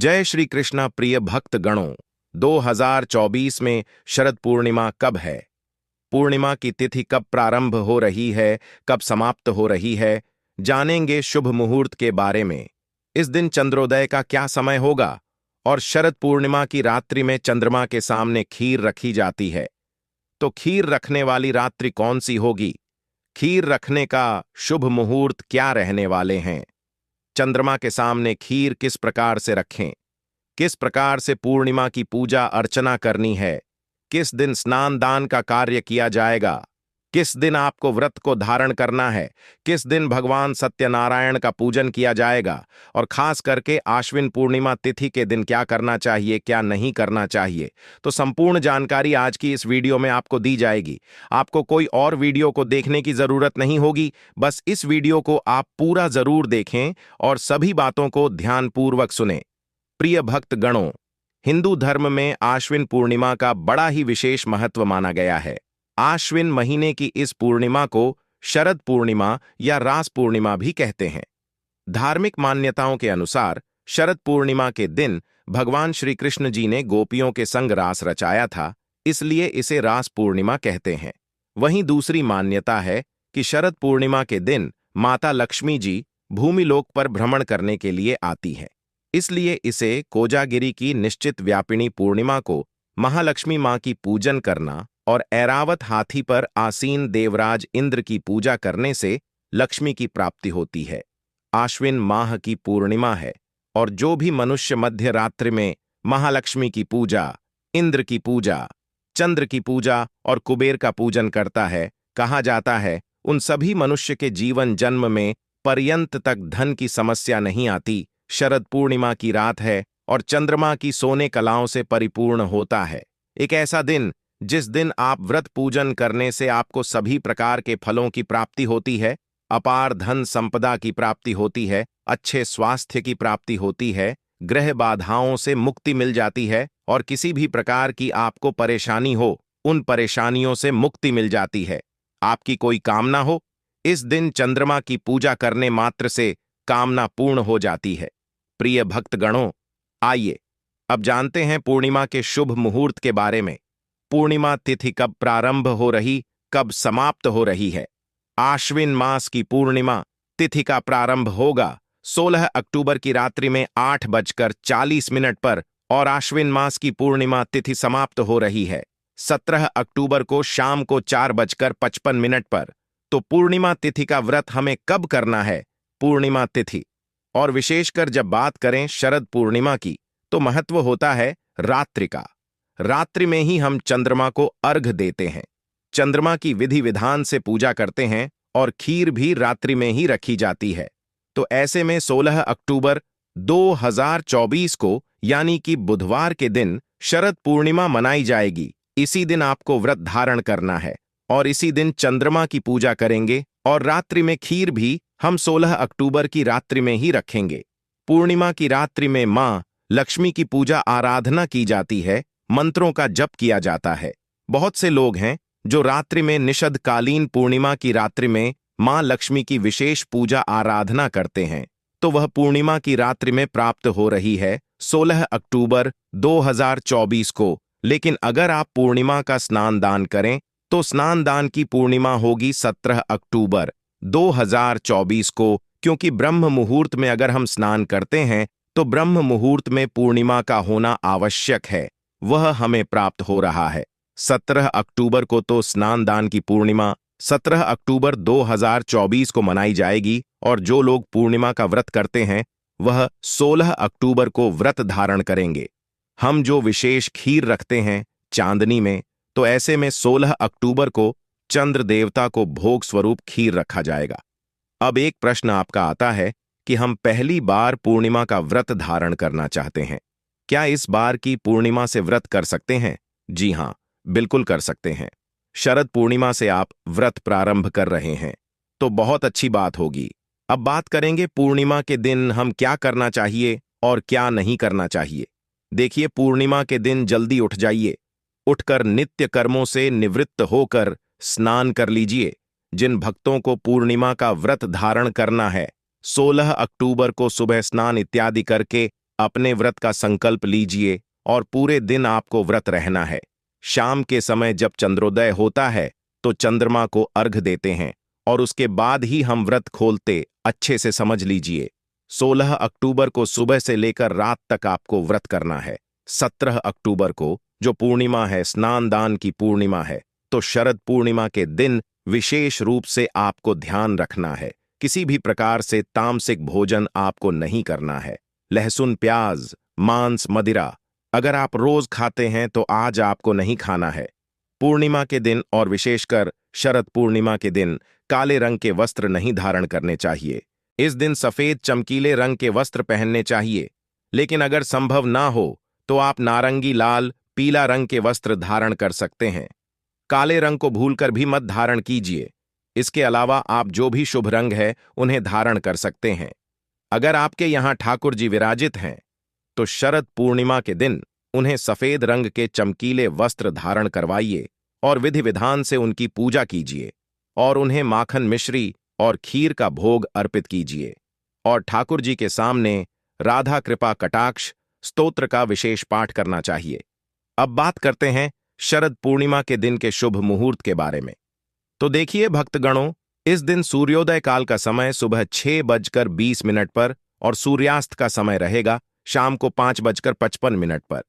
जय श्री कृष्णा प्रिय भक्त गणों। 2024 में शरद पूर्णिमा कब है? पूर्णिमा की तिथि कब प्रारंभ हो रही है, कब समाप्त हो रही है, जानेंगे शुभ मुहूर्त के बारे में। इस दिन चंद्रोदय का क्या समय होगा और शरद पूर्णिमा की रात्रि में चंद्रमा के सामने खीर रखी जाती है। तो खीर रखने वाली रात्रि कौन सी होगी? खीर रखने का शुभ मुहूर्त क्या रहने वाले हैं? चंद्रमा के सामने खीर किस प्रकार से रखें? किस प्रकार से पूर्णिमा की पूजा अर्चना करनी है? किस दिन स्नान दान का कार्य किया जाएगा? किस दिन आपको व्रत को धारण करना है? किस दिन भगवान सत्यनारायण का पूजन किया जाएगा? और खास करके आश्विन पूर्णिमा तिथि के दिन क्या करना चाहिए, क्या नहीं करना चाहिए? तो संपूर्ण जानकारी आज की इस वीडियो में आपको दी जाएगी। आपको कोई और वीडियो को देखने की जरूरत नहीं होगी, बस इस वीडियो को आप पूरा जरूर देखें और सभी बातों को ध्यानपूर्वक सुनें। प्रिय भक्त गणों, हिंदू धर्म में आश्विन पूर्णिमा का बड़ा ही विशेष महत्व माना गया है। आश्विन महीने की इस पूर्णिमा को शरद पूर्णिमा या रास पूर्णिमा भी कहते हैं। धार्मिक मान्यताओं के अनुसार शरद पूर्णिमा के दिन भगवान श्री कृष्ण जी ने गोपियों के संग रास रचाया था, इसलिए इसे रास पूर्णिमा कहते हैं। वहीं दूसरी मान्यता है कि शरद पूर्णिमा के दिन माता लक्ष्मी जी भूमिलोक पर भ्रमण करने के लिए आती है, इसलिए इसे कोजागिरी की निश्चित व्यापिनी पूर्णिमा को महालक्ष्मी मां की पूजन करना और ऐरावत हाथी पर आसीन देवराज इंद्र की पूजा करने से लक्ष्मी की प्राप्ति होती है। आश्विन माह की पूर्णिमा है और जो भी मनुष्य मध्य रात्रि में महालक्ष्मी की पूजा, इंद्र की पूजा, चंद्र की पूजा और कुबेर का पूजन करता है, कहा जाता है उन सभी मनुष्य के जीवन जन्म में पर्यंत तक धन की समस्या नहीं आती। शरद पूर्णिमा की रात है और चंद्रमा की सोने कलाओं से परिपूर्ण होता है। एक ऐसा दिन जिस दिन आप व्रत पूजन करने से आपको सभी प्रकार के फलों की प्राप्ति होती है, अपार धन संपदा की प्राप्ति होती है, अच्छे स्वास्थ्य की प्राप्ति होती है, ग्रह बाधाओं से मुक्ति मिल जाती है और किसी भी प्रकार की आपको परेशानी हो, उन परेशानियों से मुक्ति मिल जाती है। आपकी कोई कामना हो, इस दिन चंद्रमा की पूजा करने मात्र से कामना पूर्ण हो जाती है। प्रिय भक्तगणों, आइए अब जानते हैं पूर्णिमा के शुभ मुहूर्त के बारे में। पूर्णिमा तिथि कब प्रारंभ हो रही, कब समाप्त हो रही है? आश्विन मास की पूर्णिमा तिथि का प्रारंभ होगा 16 अक्टूबर की रात्रि में 8:40 पर और आश्विन मास की पूर्णिमा तिथि समाप्त हो रही है 17 अक्टूबर को शाम को 4:55 पर। तो पूर्णिमा तिथि का व्रत हमें कब करना है? पूर्णिमा तिथि और विशेषकर जब बात करें शरद पूर्णिमा की, तो महत्व होता है रात्रि का। रात्रि में ही हम चंद्रमा को अर्घ्य देते हैं, चंद्रमा की विधि विधान से पूजा करते हैं और खीर भी रात्रि में ही रखी जाती है। तो ऐसे में 16 अक्टूबर 2024 को यानी कि बुधवार के दिन शरद पूर्णिमा मनाई जाएगी। इसी दिन आपको व्रत धारण करना है और इसी दिन चंद्रमा की पूजा करेंगे और रात्रि में खीर भी हम 16 अक्टूबर की रात्रि में ही रखेंगे। पूर्णिमा की रात्रि में मां लक्ष्मी की पूजा आराधना की जाती है, मंत्रों का जप किया जाता है। बहुत से लोग हैं जो रात्रि में निषद कालीन पूर्णिमा की रात्रि में मां लक्ष्मी की विशेष पूजा आराधना करते हैं, तो वह पूर्णिमा की रात्रि में प्राप्त हो रही है 16 अक्टूबर 2024 को। लेकिन अगर आप पूर्णिमा का स्नान दान करें तो स्नान दान की पूर्णिमा होगी 17 अक्टूबर 2024 को, क्योंकि ब्रह्म मुहूर्त में अगर हम स्नान करते हैं तो ब्रह्म मुहूर्त में पूर्णिमा का होना आवश्यक है, वह हमें प्राप्त हो रहा है 17 अक्टूबर को। तो स्नान दान की पूर्णिमा 17 अक्टूबर 2024 को मनाई जाएगी और जो लोग पूर्णिमा का व्रत करते हैं वह 16 अक्टूबर को व्रत धारण करेंगे। हम जो विशेष खीर रखते हैं चांदनी में, तो ऐसे में 16 अक्टूबर को चंद्र देवता को भोग स्वरूप खीर रखा जाएगा। अब एक प्रश्न आपका आता है कि हम पहली बार पूर्णिमा का व्रत धारण करना चाहते हैं, क्या इस बार की पूर्णिमा से व्रत कर सकते हैं? जी हां, बिल्कुल कर सकते हैं। शरद पूर्णिमा से आप व्रत प्रारंभ कर रहे हैं तो बहुत अच्छी बात होगी। अब बात करेंगे पूर्णिमा के दिन हम क्या करना चाहिए और क्या नहीं करना चाहिए। देखिए, पूर्णिमा के दिन जल्दी उठ जाइए, उठकर नित्य कर्मों से निवृत्त होकर स्नान कर लीजिए। जिन भक्तों को पूर्णिमा का व्रत धारण करना है 16 अक्टूबर को सुबह स्नान इत्यादि करके अपने व्रत का संकल्प लीजिए और पूरे दिन आपको व्रत रहना है। शाम के समय जब चंद्रोदय होता है तो चंद्रमा को अर्घ देते हैं और उसके बाद ही हम व्रत खोलते। अच्छे से समझ लीजिए, 16 अक्टूबर को सुबह से लेकर रात तक आपको व्रत करना है। 17 अक्टूबर को जो पूर्णिमा है, स्नान दान की पूर्णिमा है, तो शरद पूर्णिमा के दिन विशेष रूप से आपको ध्यान रखना है। किसी भी प्रकार से तामसिक भोजन आपको नहीं करना है। लहसुन, प्याज, मांस, मदिरा अगर आप रोज खाते हैं तो आज आपको नहीं खाना है। पूर्णिमा के दिन और विशेषकर शरद पूर्णिमा के दिन काले रंग के वस्त्र नहीं धारण करने चाहिए। इस दिन सफेद चमकीले रंग के वस्त्र पहनने चाहिए, लेकिन अगर संभव ना हो तो आप नारंगी, लाल, पीला रंग के वस्त्र धारण कर सकते हैं। काले रंग को भूलकर भी मत धारण कीजिए। इसके अलावा आप जो भी शुभ रंग है उन्हें धारण कर सकते हैं। अगर आपके यहाँ ठाकुर जी विराजित हैं तो शरद पूर्णिमा के दिन उन्हें सफेद रंग के चमकीले वस्त्र धारण करवाइए और विधि विधान से उनकी पूजा कीजिए और उन्हें माखन, मिश्री और खीर का भोग अर्पित कीजिए और ठाकुर जी के सामने राधा कृपा कटाक्ष स्तोत्र का विशेष पाठ करना चाहिए। अब बात करते हैं शरद पूर्णिमा के दिन के शुभ मुहूर्त के बारे में। तो देखिए भक्तगणों, इस दिन सूर्योदय काल का समय सुबह 6:20 पर और सूर्यास्त का समय रहेगा शाम को 5:55 पर।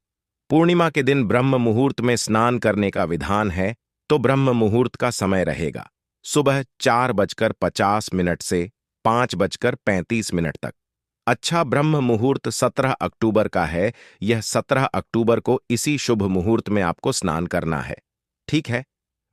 पूर्णिमा के दिन ब्रह्म मुहूर्त में स्नान करने का विधान है, तो ब्रह्म मुहूर्त का समय रहेगा सुबह 4:50 से 5:35 तक। अच्छा ब्रह्म मुहूर्त 17 अक्टूबर का है। यह 17 अक्टूबर को इसी शुभ मुहूर्त में आपको स्नान करना है। ठीक है,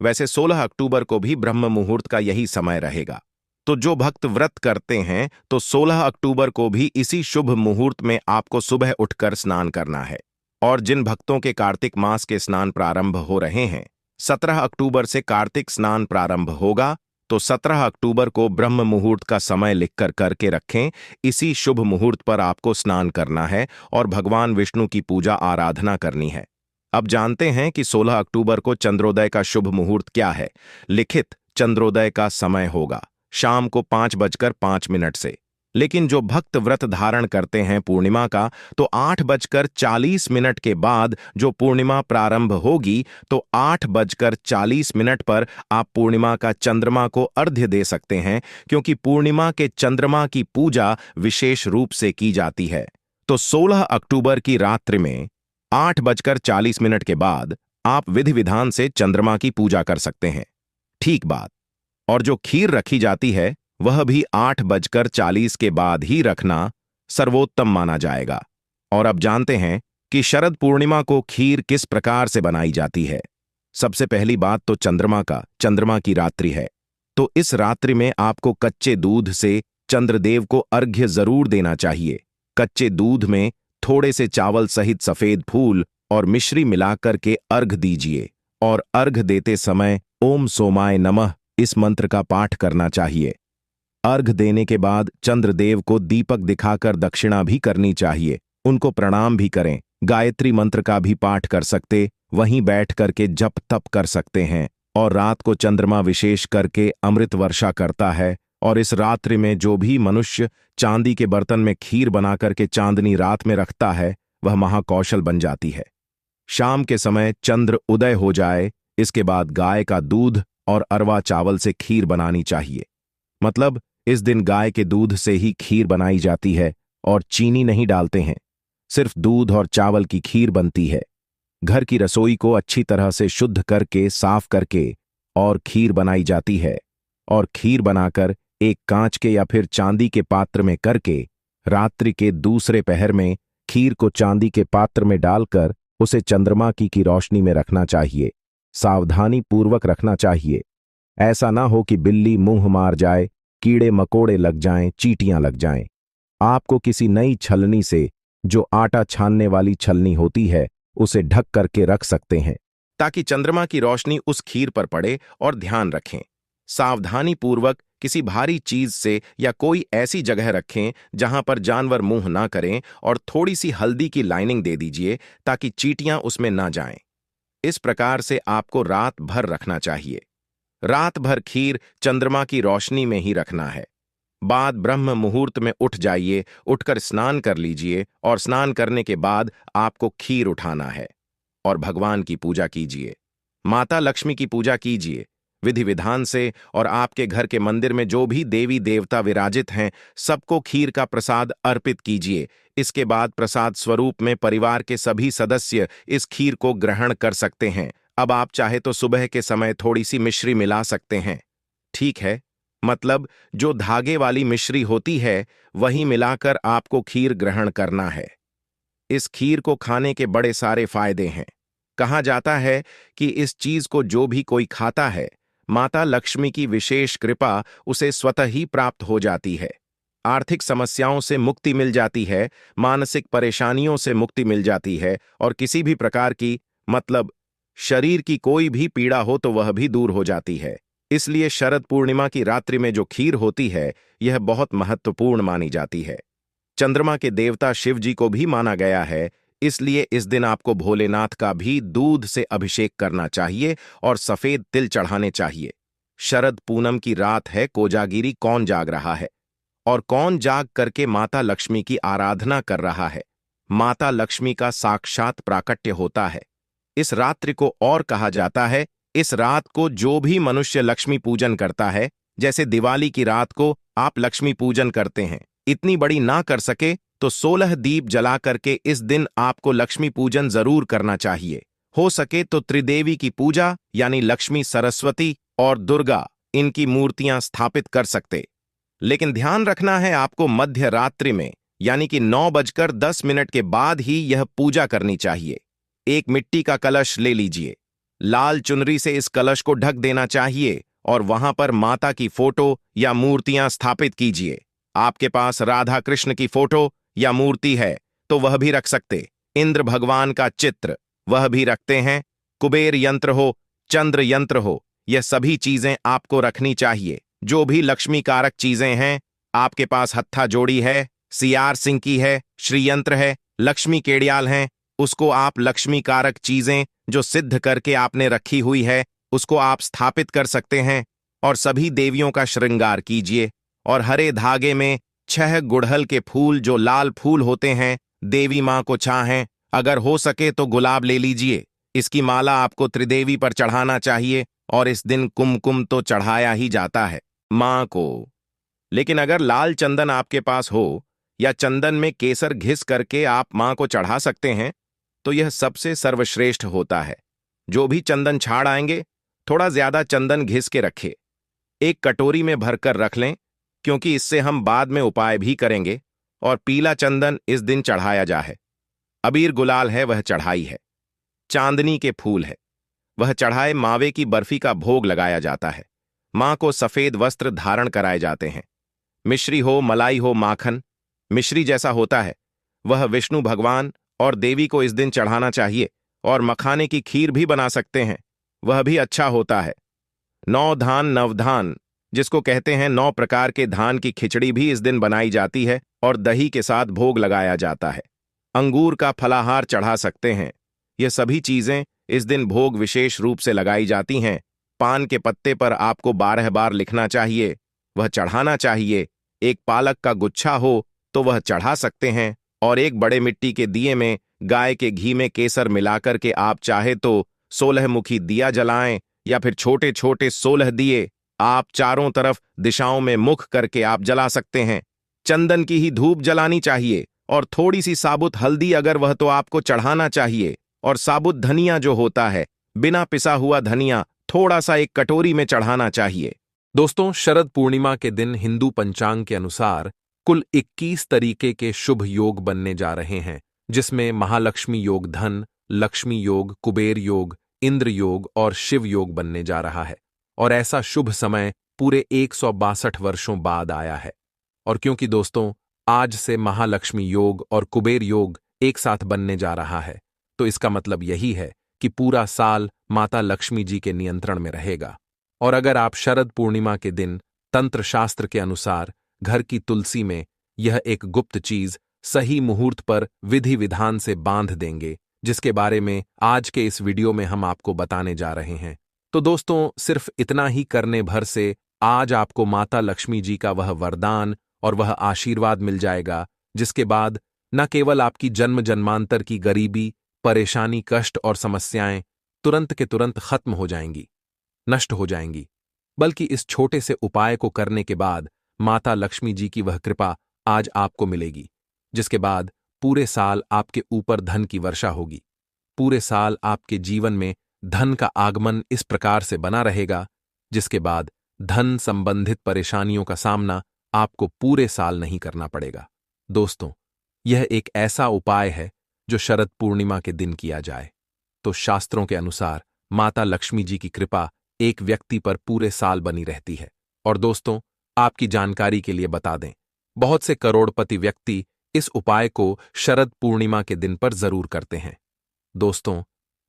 वैसे 16 अक्टूबर को भी ब्रह्म मुहूर्त का यही समय रहेगा। तो जो भक्त व्रत करते हैं तो 16 अक्टूबर को भी इसी शुभ मुहूर्त में आपको सुबह उठकर स्नान करना है। और जिन भक्तों के कार्तिक मास के स्नान प्रारंभ हो रहे हैं, 17 अक्टूबर से कार्तिक स्नान प्रारंभ होगा, तो 17 अक्टूबर को ब्रह्म मुहूर्त का समय लिखकर करके रखें। इसी शुभ मुहूर्त पर आपको स्नान करना है और भगवान विष्णु की पूजा आराधना करनी है। अब जानते हैं कि 16 अक्टूबर को चंद्रोदय का शुभ मुहूर्त क्या है। लिखित चंद्रोदय का समय होगा शाम को 5:05 से। लेकिन जो भक्त व्रत धारण करते हैं पूर्णिमा का, तो 8:40 के बाद जो पूर्णिमा प्रारंभ होगी, तो 8:40 पर आप पूर्णिमा का चंद्रमा को अर्घ्य दे सकते हैं, क्योंकि पूर्णिमा के चंद्रमा की पूजा विशेष रूप से की जाती है। तो 16 अक्टूबर की रात्रि में 8:40 के बाद आप विधि विधान से चंद्रमा की पूजा कर सकते हैं। ठीक बात। और जो खीर रखी जाती है वह भी 8:40 के बाद ही रखना सर्वोत्तम माना जाएगा। और अब जानते हैं कि शरद पूर्णिमा को खीर किस प्रकार से बनाई जाती है। सबसे पहली बात तो चंद्रमा की रात्रि है, तो इस रात्रि में आपको कच्चे दूध से चंद्रदेव को अर्घ्य जरूर देना चाहिए। कच्चे दूध में थोड़े से चावल सहित सफेद फूल और मिश्री मिलाकर के अर्घ दीजिए और अर्घ देते समय ओम सोमाय नमः इस मंत्र का पाठ करना चाहिए। अर्घ देने के बाद चंद्रदेव को दीपक दिखाकर दक्षिणा भी करनी चाहिए। उनको प्रणाम भी करें। गायत्री मंत्र का भी पाठ कर सकते, वहीं बैठ करके जप तप कर सकते हैं। और रात को चंद्रमा विशेष करके अमृत वर्षा करता है, और इस रात्रि में जो भी मनुष्य चांदी के बर्तन में खीर बना करके चांदनी रात में रखता है वह महाकौशल बन जाती है। शाम के समय चंद्र उदय हो जाए, इसके बाद गाय का दूध और अरवा चावल से खीर बनानी चाहिए। मतलब इस दिन गाय के दूध से ही खीर बनाई जाती है और चीनी नहीं डालते हैं, सिर्फ दूध और चावल की खीर बनती है। घर की रसोई को अच्छी तरह से शुद्ध करके, साफ करके और खीर बनाई जाती है। और खीर बनाकर एक कांच के या फिर चांदी के पात्र में करके रात्रि के दूसरे पहर में खीर को चांदी के पात्र में डालकर उसे चंद्रमा की रोशनी में रखना चाहिए। सावधानी पूर्वक रखना चाहिए। ऐसा ना हो कि बिल्ली मुंह मार जाए, कीड़े मकोड़े लग जाएं, चींटियां लग जाएं। आपको किसी नई छलनी से, जो आटा छानने वाली छलनी होती है, उसे ढक करके रख सकते हैं ताकि चंद्रमा की रोशनी उस खीर पर पड़े। और ध्यान रखें, सावधानी पूर्वक किसी भारी चीज से या कोई ऐसी जगह रखें जहां पर जानवर मुंह ना करें, और थोड़ी सी हल्दी की लाइनिंग दे दीजिए ताकि चींटियां उसमें ना जाएं। इस प्रकार से आपको रात भर रखना चाहिए। रात भर खीर चंद्रमा की रोशनी में ही रखना है। बाद ब्रह्म मुहूर्त में उठ जाइए, उठकर स्नान कर लीजिए और स्नान करने के बाद आपको खीर उठाना है और भगवान की पूजा कीजिए। माता लक्ष्मी की पूजा कीजिए विधि विधान से, और आपके घर के मंदिर में जो भी देवी देवता विराजित हैं सबको खीर का प्रसाद अर्पित कीजिए। इसके बाद प्रसाद स्वरूप में परिवार के सभी सदस्य इस खीर को ग्रहण कर सकते हैं। अब आप चाहे तो सुबह के समय थोड़ी सी मिश्री मिला सकते हैं। ठीक है, मतलब जो धागे वाली मिश्री होती है वही मिलाकर आपको खीर ग्रहण करना है। इस खीर को खाने के बड़े सारे फायदे हैं। कहा जाता है कि इस चीज को जो भी कोई खाता है, माता लक्ष्मी की विशेष कृपा उसे स्वतः ही प्राप्त हो जाती है। आर्थिक समस्याओं से मुक्ति मिल जाती है, मानसिक परेशानियों से मुक्ति मिल जाती है, और किसी भी प्रकार की, मतलब शरीर की कोई भी पीड़ा हो तो वह भी दूर हो जाती है। इसलिए शरद पूर्णिमा की रात्रि में जो खीर होती है यह बहुत महत्वपूर्ण मानी जाती है। चंद्रमा के देवता शिव जी को भी माना गया है, इसलिए इस दिन आपको भोलेनाथ का भी दूध से अभिषेक करना चाहिए और सफेद तिल चढ़ाने चाहिए। शरद पूनम की रात है, कोजागिरी कौन जाग रहा है और कौन जाग करके माता लक्ष्मी की आराधना कर रहा है। माता लक्ष्मी का साक्षात प्राकट्य होता है। इस रात्रि को और कहा जाता है, इस रात को जो भी मनुष्य लक्ष्मी पूजन करता है, जैसे दिवाली की रात को आप लक्ष्मी पूजन करते हैं, इतनी बड़ी ना कर सके तो 16 दीप जला करके इस दिन आपको लक्ष्मी पूजन जरूर करना चाहिए। हो सके तो त्रिदेवी की पूजा यानी लक्ष्मी, सरस्वती और दुर्गा, इनकी मूर्तियां स्थापित कर सकते। लेकिन ध्यान रखना है आपको मध्य रात्रि में यानी कि 9:10 के बाद ही यह पूजा करनी चाहिए। एक मिट्टी का कलश ले लीजिए, लाल चुनरी से इस कलश को ढक देना चाहिए और वहां पर माता की फोटो या मूर्तियां स्थापित कीजिए। आपके पास राधा कृष्ण की फोटो या मूर्ति है तो वह भी रख सकते। इंद्र भगवान का चित्र वह भी रखते हैं। कुबेर यंत्र हो, चंद्र यंत्र हो, यह सभी चीजें आपको रखनी चाहिए। जो भी लक्ष्मी कारक चीजें हैं, आपके पास हत्था जोड़ी है, सियार सिंह की है, श्रीयंत्र है, लक्ष्मी केडियाल हैं, उसको आप लक्ष्मी कारक चीजें जो सिद्ध करके आपने रखी हुई है उसको आप स्थापित कर सकते हैं। और सभी देवियों का श्रृंगार कीजिए और हरे धागे में 6 गुड़हल के फूल जो लाल फूल होते हैं देवी मां को चाहें, अगर हो सके तो गुलाब ले लीजिए। इसकी माला आपको त्रिदेवी पर चढ़ाना चाहिए और इस दिन कुमकुम तो चढ़ाया ही जाता है मां को। लेकिन अगर लाल चंदन आपके पास हो या चंदन में केसर घिस करके आप मां को चढ़ा सकते हैं तो यह सबसे सर्वश्रेष्ठ होता है। जो भी चंदन छाड़ आएंगे थोड़ा ज्यादा चंदन घिस के रखे, एक कटोरी में भरकर रख लें, क्योंकि इससे हम बाद में उपाय भी करेंगे। और पीला चंदन इस दिन चढ़ाया जाए। अबीर गुलाल है वह चढ़ाई है। चांदनी के फूल है वह चढ़ाए। मावे की बर्फी का भोग लगाया जाता है। मां को सफेद वस्त्र धारण कराए जाते हैं। मिश्री हो, मलाई हो, माखन मिश्री जैसा होता है वह विष्णु भगवान और देवी को इस दिन चढ़ाना चाहिए। और मखाने की खीर भी बना सकते हैं, वह भी अच्छा होता है। 9 धान नवधान जिसको कहते हैं 9 प्रकार के धान की खिचड़ी भी इस दिन बनाई जाती है और दही के साथ भोग लगाया जाता है। अंगूर का फलाहार चढ़ा सकते हैं। ये सभी चीजें इस दिन भोग विशेष रूप से लगाई जाती हैं। पान के पत्ते पर आपको 12 बार लिखना चाहिए, वह चढ़ाना चाहिए। एक पालक का गुच्छा हो तो वह चढ़ा सकते हैं। और एक बड़े मिट्टी के दिए में गाय के घी में केसर मिलाकर के आप चाहे तो 16 मुखी दिया जलाएं, या फिर छोटे छोटे 16 दिए आप चारों तरफ दिशाओं में मुख करके आप जला सकते हैं। चंदन की ही धूप जलानी चाहिए और थोड़ी सी साबुत हल्दी अगर वह तो आपको चढ़ाना चाहिए। और साबुत धनिया जो होता है, बिना पिसा हुआ धनिया, थोड़ा सा एक कटोरी में चढ़ाना चाहिए। दोस्तों, शरद पूर्णिमा के दिन हिंदू पंचांग के अनुसार कुल 21 तरीके के शुभ योग बनने जा रहे हैं, जिसमें महालक्ष्मी योग, धन लक्ष्मी योग, कुबेर योग, इंद्र योग और शिव योग बनने जा रहा है। और ऐसा शुभ समय पूरे 162 वर्षों बाद आया है। और क्योंकि दोस्तों आज से महालक्ष्मी योग और कुबेर योग एक साथ बनने जा रहा है, तो इसका मतलब यही है कि पूरा साल माता लक्ष्मी जी के नियंत्रण में रहेगा। और अगर आप शरद पूर्णिमा के दिन तंत्र शास्त्र के अनुसार घर की तुलसी में यह एक गुप्त चीज सही मुहूर्त पर विधि विधान से बांध देंगे, जिसके बारे में आज के इस वीडियो में हम आपको बताने जा रहे हैं, तो दोस्तों सिर्फ इतना ही करने भर से आज आपको माता लक्ष्मी जी का वह वरदान और वह आशीर्वाद मिल जाएगा, जिसके बाद न केवल आपकी जन्म जन्मांतर की गरीबी, परेशानी, कष्ट और समस्याएं तुरंत के तुरंत खत्म हो जाएंगी, नष्ट हो जाएंगी, बल्कि इस छोटे से उपाय को करने के बाद माता लक्ष्मी जी की वह कृपा आज आपको मिलेगी, जिसके बाद पूरे साल आपके ऊपर धन की वर्षा होगी। पूरे साल आपके जीवन में धन का आगमन इस प्रकार से बना रहेगा, जिसके बाद धन संबंधित परेशानियों का सामना आपको पूरे साल नहीं करना पड़ेगा। दोस्तों, यह एक ऐसा उपाय है जो शरद पूर्णिमा के दिन किया जाए तो शास्त्रों के अनुसार माता लक्ष्मी जी की कृपा एक व्यक्ति पर पूरे साल बनी रहती है। और दोस्तों, आपकी जानकारी के लिए बता दें, बहुत से करोड़पति व्यक्ति इस उपाय को शरद पूर्णिमा के दिन पर जरूर करते हैं। दोस्तों,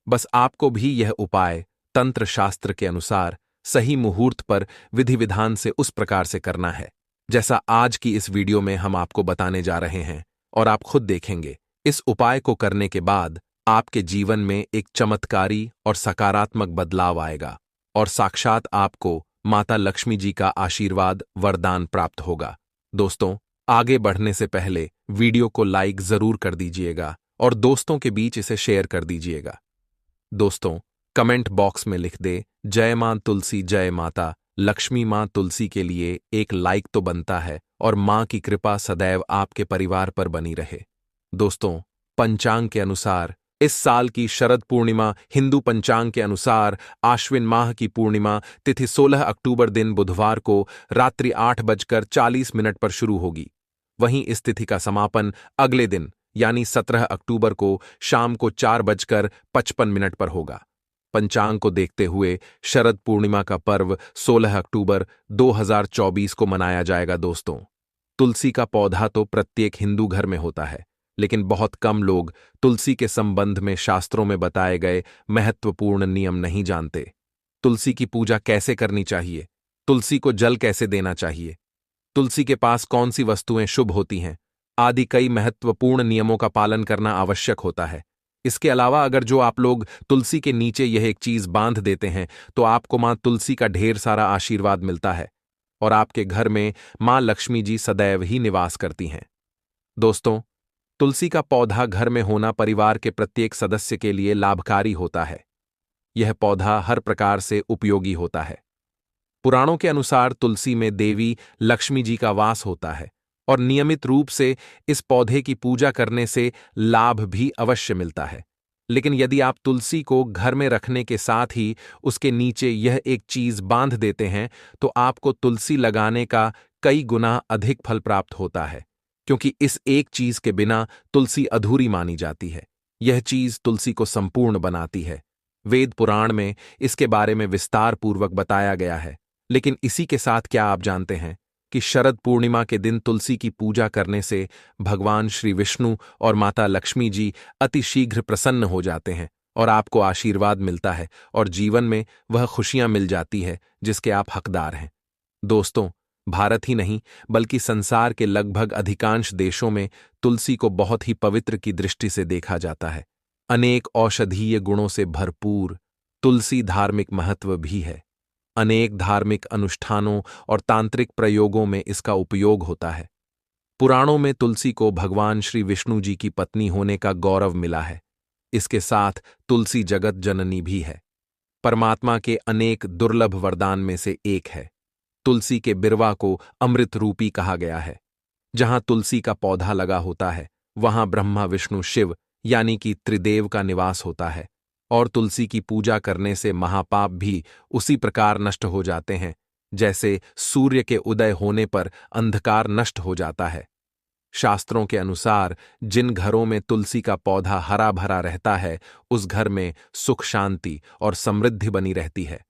बस आपको भी यह उपाय तंत्र शास्त्र के अनुसार सही मुहूर्त पर विधि विधान से उस प्रकार से करना है जैसा आज की इस वीडियो में हम आपको बताने जा रहे हैं। और आप खुद देखेंगे, इस उपाय को करने के बाद आपके जीवन में एक चमत्कारी और सकारात्मक बदलाव आएगा और साक्षात आपको माता लक्ष्मी जी का आशीर्वाद, वरदान प्राप्त होगा। दोस्तों, आगे बढ़ने से पहले वीडियो को लाइक जरूर कर दीजिएगा और दोस्तों के बीच इसे शेयर कर दीजिएगा। दोस्तों, कमेंट बॉक्स में लिख दे जय मां तुलसी, जय माता लक्ष्मी। मां तुलसी के लिए एक लाइक तो बनता है और मां की कृपा सदैव आपके परिवार पर बनी रहे। दोस्तों, पंचांग के अनुसार इस साल की शरद पूर्णिमा हिंदू पंचांग के अनुसार आश्विन माह की पूर्णिमा तिथि 16 अक्टूबर दिन बुधवार को रात्रि 8:40 पर शुरू होगी। वहीं इस तिथि का समापन अगले दिन यानी 17 अक्टूबर को शाम को 4:55 पर होगा। पंचांग को देखते हुए शरद पूर्णिमा का पर्व 16 अक्टूबर 2024 को मनाया जाएगा। दोस्तों, तुलसी का पौधा तो प्रत्येक हिंदू घर में होता है, लेकिन बहुत कम लोग तुलसी के संबंध में शास्त्रों में बताए गए महत्वपूर्ण नियम नहीं जानते। तुलसी की पूजा कैसे करनी चाहिए, तुलसी को जल कैसे देना चाहिए, तुलसी के पास कौन सी वस्तुएं शुभ होती हैं, आदि कई महत्वपूर्ण नियमों का पालन करना आवश्यक होता है। इसके अलावा अगर जो आप लोग तुलसी के नीचे यह एक चीज बांध देते हैं तो आपको मां तुलसी का ढेर सारा आशीर्वाद मिलता है और आपके घर में मां लक्ष्मी जी सदैव ही निवास करती हैं। दोस्तों, तुलसी का पौधा घर में होना परिवार के प्रत्येक सदस्य के लिए लाभकारी होता है। यह पौधा हर प्रकार से उपयोगी होता है। पुराणों के अनुसार तुलसी में देवी लक्ष्मी जी का वास होता है और नियमित रूप से इस पौधे की पूजा करने से लाभ भी अवश्य मिलता है। लेकिन यदि आप तुलसी को घर में रखने के साथ ही उसके नीचे यह एक चीज बांध देते हैं तो आपको तुलसी लगाने का कई गुना अधिक फल प्राप्त होता है, क्योंकि इस एक चीज के बिना तुलसी अधूरी मानी जाती है। यह चीज तुलसी को संपूर्ण बनाती है। वेद पुराण में इसके बारे में विस्तार पूर्वक बताया गया है। लेकिन इसी के साथ क्या आप जानते हैं कि शरद पूर्णिमा के दिन तुलसी की पूजा करने से भगवान श्री विष्णु और माता लक्ष्मी जी अति शीघ्र प्रसन्न हो जाते हैं और आपको आशीर्वाद मिलता है और जीवन में वह खुशियां मिल जाती है जिसके आप हकदार हैं। दोस्तों, भारत ही नहीं बल्कि संसार के लगभग अधिकांश देशों में तुलसी को बहुत ही पवित्र की दृष्टि से देखा जाता है। अनेक औषधीय गुणों से भरपूर तुलसी धार्मिक महत्व भी है। अनेक धार्मिक अनुष्ठानों और तांत्रिक प्रयोगों में इसका उपयोग होता है। पुराणों में तुलसी को भगवान श्री विष्णु जी की पत्नी होने का गौरव मिला है। इसके साथ तुलसी जगत जननी भी है। परमात्मा के अनेक दुर्लभ वरदान में से एक है। तुलसी के बिरवा को अमृत रूपी कहा गया है। जहां तुलसी का पौधा लगा होता है वहां ब्रह्मा विष्णु शिव यानी कि त्रिदेव का निवास होता है और तुलसी की पूजा करने से महापाप भी उसी प्रकार नष्ट हो जाते हैं जैसे सूर्य के उदय होने पर अंधकार नष्ट हो जाता है। शास्त्रों के अनुसार जिन घरों में तुलसी का पौधा हरा भरा रहता है उस घर में सुख, शांति और समृद्धि बनी रहती है।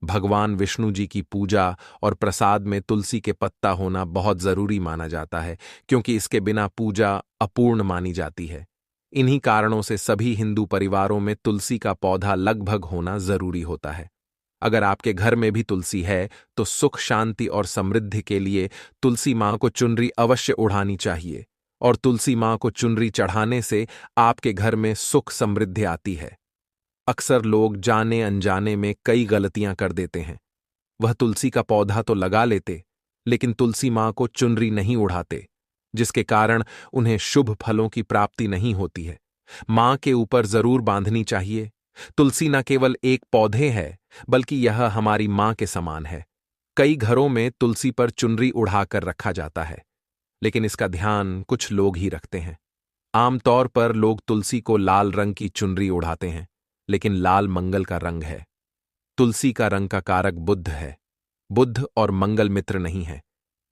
भगवान विष्णु जी की पूजा और प्रसाद में तुलसी के पत्ता होना बहुत जरूरी माना जाता है, क्योंकि इसके बिना पूजा अपूर्ण मानी जाती है। इन्हीं कारणों से सभी हिंदू परिवारों में तुलसी का पौधा लगभग होना जरूरी होता है। अगर आपके घर में भी तुलसी है तो सुख, शांति और समृद्धि के लिए तुलसी मां को चुनरी अवश्य उड़ानी चाहिए और तुलसी मां को चुनरी चढ़ाने से आपके घर में सुख समृद्धि आती है। अक्सर लोग जाने अनजाने में कई गलतियां कर देते हैं। वह तुलसी का पौधा तो लगा लेते, लेकिन तुलसी मां को चुनरी नहीं उड़ाते, जिसके कारण उन्हें शुभ फलों की प्राप्ति नहीं होती है। मां के ऊपर जरूर बांधनी चाहिए। तुलसी न केवल एक पौधे है, बल्कि यह हमारी मां के समान है। कई घरों में तुलसी पर चुनरी उड़ाकर रखा जाता है, लेकिन इसका ध्यान कुछ लोग ही रखते हैं। आमतौर पर लोग तुलसी को लाल रंग की चुनरी उड़ाते हैं, लेकिन लाल मंगल का रंग है। तुलसी का रंग का कारक बुध है। बुध और मंगल मित्र नहीं है,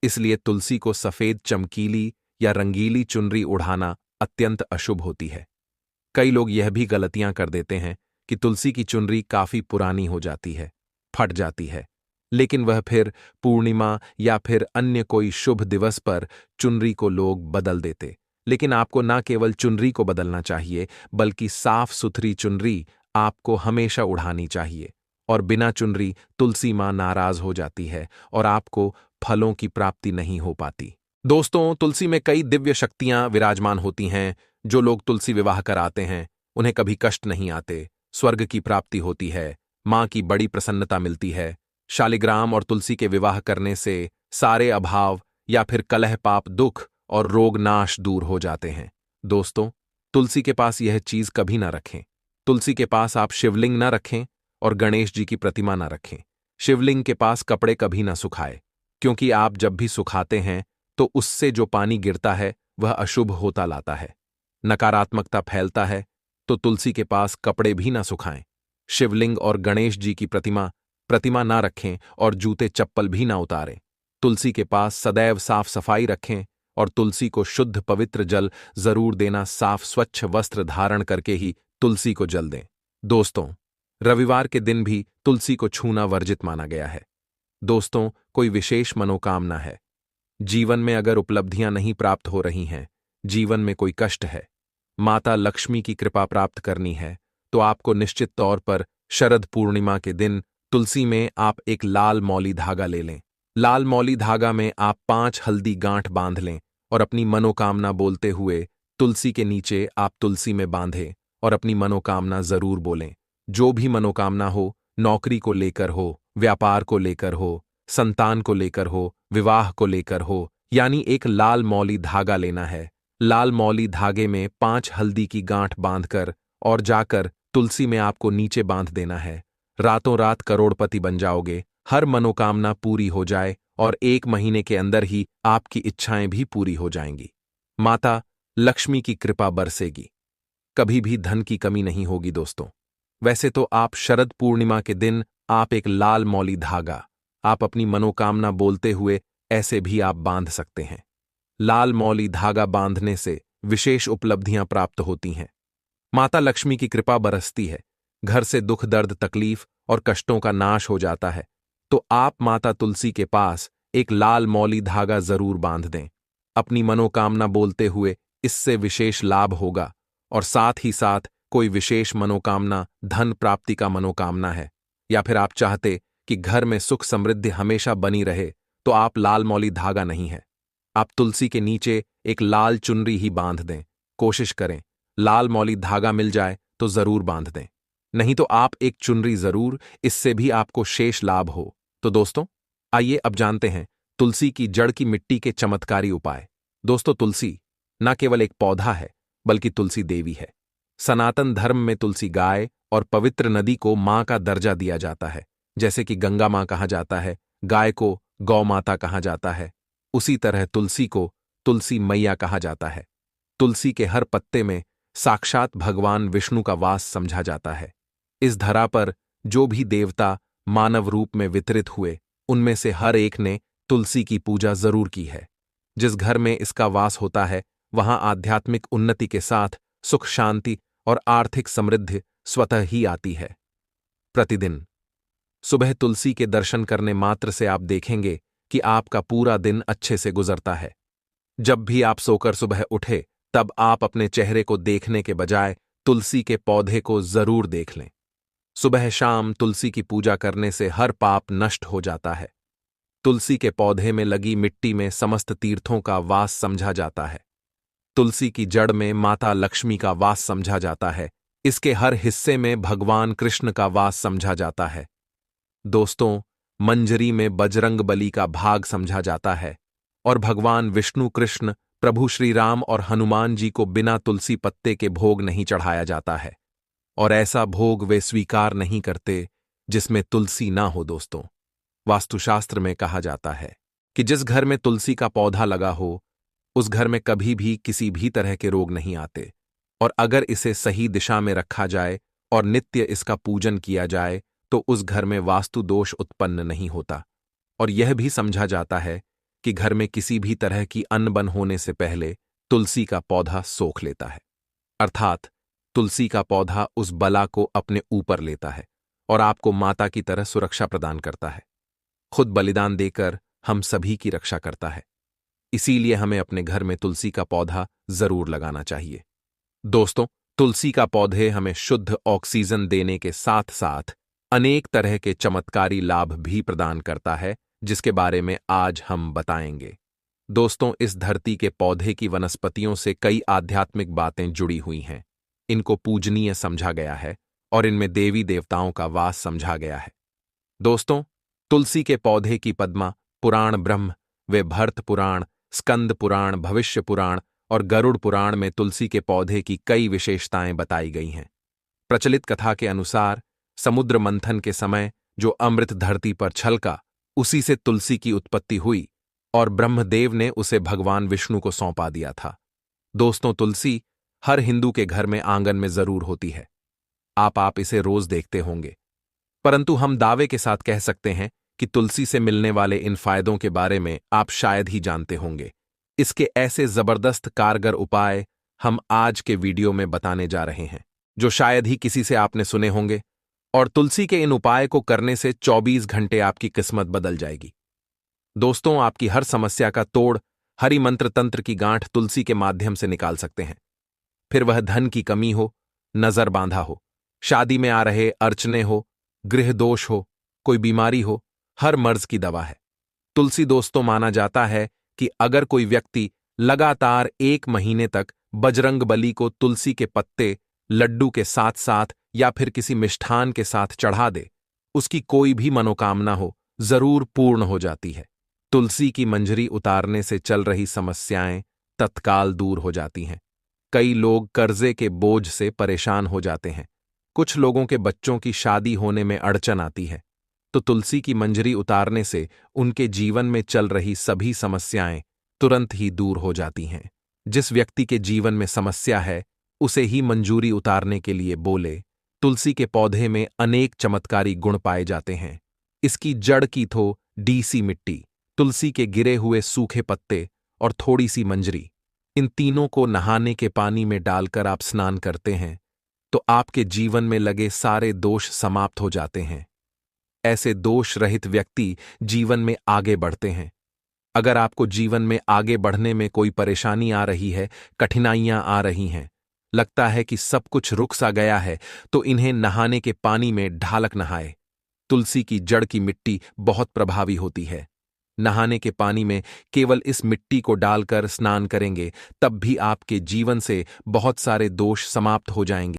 इसलिए तुलसी को सफेद चमकीली या रंगीली चुनरी उड़ाना अत्यंत अशुभ होती है। कई लोग यह भी गलतियां कर देते हैं कि तुलसी की चुनरी काफी पुरानी हो जाती है, फट जाती है, लेकिन वह फिर पूर्णिमा या फिर अन्य कोई शुभ दिवस पर चुनरी को लोग बदल देते। लेकिन आपको न केवल चुनरी को बदलना चाहिए, बल्कि साफ सुथरी चुनरी आपको हमेशा उड़ानी चाहिए। और बिना चुनरी तुलसी मां नाराज हो जाती है और आपको फलों की प्राप्ति नहीं हो पाती। दोस्तों, तुलसी में कई दिव्य शक्तियां विराजमान होती हैं। जो लोग तुलसी विवाह कराते हैं, उन्हें कभी कष्ट नहीं आते, स्वर्ग की प्राप्ति होती है, मां की बड़ी प्रसन्नता मिलती है। शालिग्राम और तुलसी के विवाह करने से सारे अभाव या फिर कलह, पाप, दुख और रोग नाश दूर हो जाते हैं। दोस्तों, तुलसी के पास यह चीज कभी ना रखें। तुलसी के पास आप शिवलिंग ना रखें और गणेश जी की प्रतिमा ना रखें। शिवलिंग के पास कपड़े कभी ना सुखाए, क्योंकि आप जब भी सुखाते हैं तो उससे जो पानी गिरता है वह अशुभ होता लाता है, नकारात्मकता फैलता है। तो तुलसी के पास कपड़े भी ना सुखाएं। शिवलिंग और गणेश जी की प्रतिमा ना रखें और जूते चप्पल भी ना उतारें। तुलसी के पास सदैव साफ सफाई रखें और तुलसी को शुद्ध पवित्र जल जरूर देना। साफ स्वच्छ वस्त्र धारण करके ही तुलसी को जल दें। दोस्तों, रविवार के दिन भी तुलसी को छूना वर्जित माना गया है। दोस्तों, कोई विशेष मनोकामना है, जीवन में अगर उपलब्धियां नहीं प्राप्त हो रही हैं, जीवन में कोई कष्ट है, माता लक्ष्मी की कृपा प्राप्त करनी है, तो आपको निश्चित तौर पर शरद पूर्णिमा के दिन तुलसी में आप एक लाल मौली धागा ले लें। लाल मौली धागा में आप 5 हल्दी गांठ बांध लें और अपनी मनोकामना बोलते हुए तुलसी के नीचे आप तुलसी में बांधें और अपनी मनोकामना जरूर बोलें। जो भी मनोकामना हो, नौकरी को लेकर हो, व्यापार को लेकर हो, संतान को लेकर हो, विवाह को लेकर हो, यानी एक लाल मौली धागा लेना है। लाल मौली धागे में 5 हल्दी की गांठ बांधकर और जाकर तुलसी में आपको नीचे बांध देना है। रातों रात करोड़पति बन जाओगे, हर मनोकामना पूरी हो जाए और 1 महीने के अंदर ही आपकी इच्छाएं भी पूरी हो जाएंगी। माता लक्ष्मी की कृपा बरसेगी, कभी भी धन की कमी नहीं होगी। दोस्तों, वैसे तो आप शरद पूर्णिमा के दिन आप एक लाल मौली धागा आप अपनी मनोकामना बोलते हुए ऐसे भी आप बांध सकते हैं। लाल मौली धागा बांधने से विशेष उपलब्धियां प्राप्त होती हैं, माता लक्ष्मी की कृपा बरसती है, घर से दुख दर्द तकलीफ और कष्टों का नाश हो जाता है। तो आप माता तुलसी के पास एक लाल मौली धागा जरूर बांध दें। अपनी मनोकामना बोलते हुए इससे विशेष लाभ होगा। और साथ ही साथ कोई विशेष मनोकामना, धन प्राप्ति का मनोकामना है, या फिर आप चाहते कि घर में सुख समृद्धि हमेशा बनी रहे, तो आप लाल मौली धागा नहीं है, आप तुलसी के नीचे एक लाल चुनरी ही बांध दें। कोशिश करें लाल मौली धागा मिल जाए तो जरूर बांध दें, नहीं तो आप एक चुनरी जरूर, इससे भी आपको शेष लाभ हो। तो दोस्तों, आइए अब जानते हैं तुलसी की जड़ की मिट्टी के चमत्कारी उपाय। दोस्तों, तुलसी न केवल एक पौधा है, बल्कि तुलसी देवी है। सनातन धर्म में तुलसी गाय और पवित्र नदी को मां का दर्जा दिया जाता है। जैसे कि गंगा मां कहा जाता है, गाय को गौ माता कहा जाता है, उसी तरह तुलसी को तुलसी मैया कहा जाता है। तुलसी के हर पत्ते में साक्षात भगवान विष्णु का वास समझा जाता है। इस धरा पर जो भी देवता मानव रूप में वितरित हुए, उनमें से हर एक ने तुलसी की पूजा जरूर की है। जिस घर में इसका वास होता है, वहां आध्यात्मिक उन्नति के साथ सुख शांति और आर्थिक समृद्धि स्वतः ही आती है। प्रतिदिन सुबह तुलसी के दर्शन करने मात्र से आप देखेंगे कि आपका पूरा दिन अच्छे से गुजरता है। जब भी आप सोकर सुबह उठे, तब आप अपने चेहरे को देखने के बजाय तुलसी के पौधे को जरूर देख लें। सुबह शाम तुलसी की पूजा करने से हर पाप नष्ट हो जाता है। तुलसी के पौधे में लगी मिट्टी में समस्त तीर्थों का वास समझा जाता है। तुलसी की जड़ में माता लक्ष्मी का वास समझा जाता है। इसके हर हिस्से में भगवान कृष्ण का वास समझा जाता है। दोस्तों, मंजरी में बजरंग बली का भाग समझा जाता है और भगवान विष्णु, कृष्ण, प्रभु श्री राम और हनुमान जी को बिना तुलसी पत्ते के भोग नहीं चढ़ाया जाता है। और ऐसा भोग वे स्वीकार नहीं करते जिसमें तुलसी ना हो। दोस्तों, वास्तुशास्त्र में कहा जाता है कि जिस घर में तुलसी का पौधा लगा हो उस घर में कभी भी किसी भी तरह के रोग नहीं आते, और अगर इसे सही दिशा में रखा जाए और नित्य इसका पूजन किया जाए तो उस घर में वास्तु दोष उत्पन्न नहीं होता। और यह भी समझा जाता है कि घर में किसी भी तरह की अनबन होने से पहले तुलसी का पौधा सोख लेता है, अर्थात तुलसी का पौधा उस बला को अपने ऊपर लेता है और आपको माता की तरह सुरक्षा प्रदान करता है। खुद बलिदान देकर हम सभी की रक्षा करता है। इसीलिए हमें अपने घर में तुलसी का पौधा जरूर लगाना चाहिए। दोस्तों, तुलसी का पौधे हमें शुद्ध ऑक्सीजन देने के साथ साथ अनेक तरह के चमत्कारी लाभ भी प्रदान करता है, जिसके बारे में आज हम बताएंगे। दोस्तों, इस धरती के पौधे की वनस्पतियों से कई आध्यात्मिक बातें जुड़ी हुई हैं। इनको पूजनीय समझा गया है और इनमें देवी देवताओं का वास समझा गया है। दोस्तों, तुलसी के पौधे की पद्मा पुराण, ब्रह्म व भरत पुराण, स्कंद पुराण, भविष्य पुराण और गरुड़ पुराण में तुलसी के पौधे की कई विशेषताएं बताई गई हैं। प्रचलित कथा के अनुसार समुद्र मंथन के समय जो अमृत धरती पर छलका, उसी से तुलसी की उत्पत्ति हुई और ब्रह्मदेव ने उसे भगवान विष्णु को सौंपा दिया था। दोस्तों, तुलसी हर हिंदू के घर में आंगन में जरूर होती है। आप इसे रोज देखते होंगे, परंतु हम दावे के साथ कह सकते हैं कि तुलसी से मिलने वाले इन फायदों के बारे में आप शायद ही जानते होंगे। इसके ऐसे जबरदस्त कारगर उपाय हम आज के वीडियो में बताने जा रहे हैं, जो शायद ही किसी से आपने सुने होंगे। और तुलसी के इन उपाय को करने से 24 घंटे आपकी किस्मत बदल जाएगी। दोस्तों, आपकी हर समस्या का तोड़ हरि मंत्र तंत्र की गांठ तुलसी के माध्यम से निकाल सकते हैं। फिर वह धन की कमी हो, नजर बांधा हो, शादी में आ रहे अर्चने हो, गृह दोष हो, कोई बीमारी हो, हर मर्ज की दवा है तुलसी। दोस्तों, माना जाता है कि अगर कोई व्यक्ति लगातार 1 महीने तक बजरंग बली को तुलसी के पत्ते लड्डू के साथ साथ या फिर किसी मिष्ठान के साथ चढ़ा दे, उसकी कोई भी मनोकामना हो जरूर पूर्ण हो जाती है। तुलसी की मंजरी उतारने से चल रही समस्याएं तत्काल दूर हो जाती हैं। कई लोग कर्जे के बोझ से परेशान हो जाते हैं। कुछ लोगों के बच्चों की शादी होने में अड़चन आती है, तो तुलसी की मंजरी उतारने से उनके जीवन में चल रही सभी समस्याएं तुरंत ही दूर हो जाती हैं। जिस व्यक्ति के जीवन में समस्या है उसे ही मंजूरी उतारने के लिए बोले। तुलसी के पौधे में अनेक चमत्कारी गुण पाए जाते हैं। इसकी जड़ की थो डीसी मिट्टी, तुलसी के गिरे हुए सूखे पत्ते और थोड़ी सी मंजरी, इन तीनों को नहाने के पानी में डालकर आप स्नान करते हैं तो आपके जीवन में लगे सारे दोष समाप्त हो जाते हैं। ऐसे दोष रहित व्यक्ति जीवन में आगे बढ़ते हैं। अगर आपको जीवन में आगे बढ़ने में कोई परेशानी आ रही है, कठिनाइयां आ रही हैं, लगता है कि सब कुछ रुक सा गया है, तो इन्हें नहाने के पानी में ढालक नहाए। तुलसी की जड़ की मिट्टी बहुत प्रभावी होती है। नहाने के पानी में केवल इस मिट्टी को डालकर स्नान करेंगे, तब भी आपके जीवन से बहुत सारे दोष समाप्त हो जाएंगे।